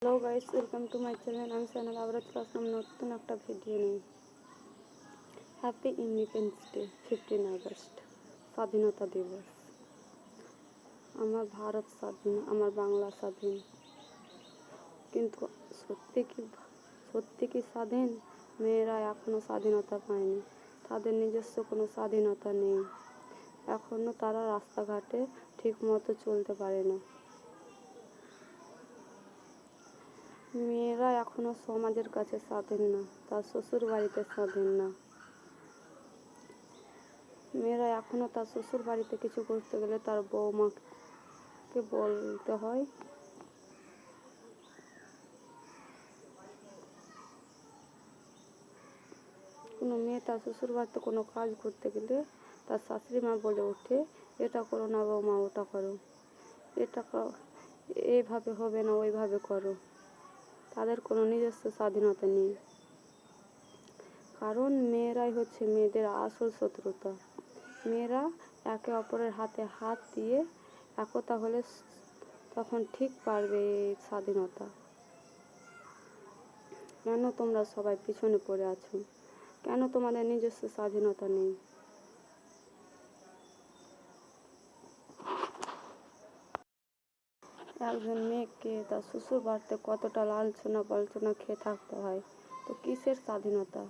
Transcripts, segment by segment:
Hello guys, welcome to my channel. আমি channel আবার চলে আসলাম নতুন একটা ভিডিও নিয়ে। হ্যাপি ইন্ডিপেন্ডেন্স ডে, 15 আগস্ট, স্বাধীনতা দিবস। আমার ভারত স্বাধীন, আমার বাংলা স্বাধীন, কিন্তু সত্যি কি স্বাধীন? মেয়েরা এখনও স্বাধীনতা পায়নি, তাদের নিজস্ব কোনো স্বাধীনতা নেই। এখনও তারা রাস্তাঘাটে ঠিক মতো চলতে পারে না। মেয়েরা এখনো সমাজের কাছে স্বাধীন না, তার শ্বশুর বাড়িতে স্বাধীন না। মেয়েরা এখনো তার শ্বশুর বাড়িতে কিছু করতে গেলে তার বৌমাকে বলতে হয়। কোনো মেয়ে তার শ্বশুর বাড়িতে কোনো কাজ করতে গেলে তার শাশুড়ি মা বলে ওঠে, এটা করো না বৌমা, ওটা করো, এটা এইভাবে হবে না, ওইভাবে করো। তাদের কোনো নিজস্ব স্বাধীনতা নেই, কারণ মেয়েরাই হচ্ছে মেয়েদের আসল শত্রুতা। মেয়েরা একে অপরের হাতে হাত দিয়ে একতা হলে তখন ঠিক পারবে এই স্বাধীনতা। কেন তোমরা সবাই পিছনে পড়ে আছো? কেন তোমাদের নিজস্ব স্বাধীনতা নেই? একজন মেয়েকে তার শ্বশুর বাড়িতে কতটা লাঞ্ছনা পালছনা খেয়ে থাকতে হয়, তো কিসের স্বাধীনতা?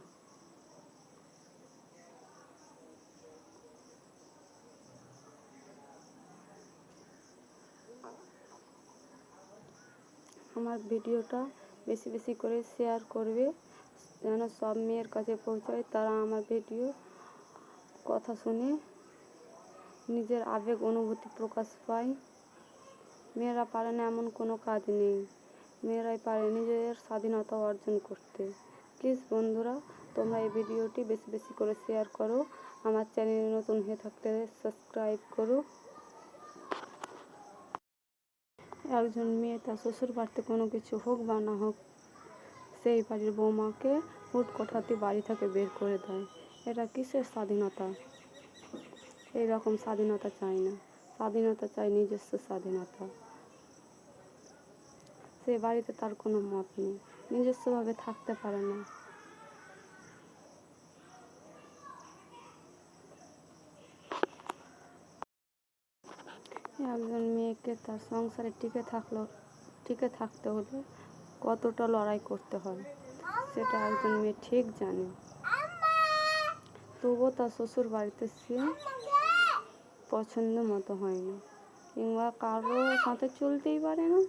আমার ভিডিওটা বেশি বেশি করে শেয়ার করবে, যেন সব মেয়ের কাছে পৌঁছায়। তারা আমার ভিডিও কথা শুনে নিজের আবেগ অনুভূতি প্রকাশ পায়। মেয়েরা পারে না এমন কোনো কাজ নেই, মেয়েরাই পারে নিজেদের স্বাধীনতা অর্জন করতে। প্লিজ বন্ধুরা, তোমরা এই ভিডিওটি বেশি বেশি করে শেয়ার করো। আমার চ্যানেলে নতুন হয়ে থাকতে সাবস্ক্রাইব করো। একজন মেয়ে তার শ্বশুর বাড়িতে কোনো কিছু হোক বা না হোক, সেই বাড়ির বৌমাকে হুট কথাতে বাড়ি থেকে বের করে দেয়। এটা কিসের স্বাধীনতা? এইরকম স্বাধীনতা চাই না। স্বাধীনতা চাই নিজস্ব স্বাধীনতা। সেই বাড়িতে তার কোনো মত নেই, নিজস্বভাবে থাকতে পারে না। একজন মেয়েকে তার সংসারে টিকে থাকতে হলে কতটা লড়াই করতে হয়, সেটা একজন মেয়ে ঠিক জানে। তবুও তার শ্বশুর বাড়িতে সে পছন্দ মতো হয় না, কিংবা কারো সাথে চলতেই পারে না।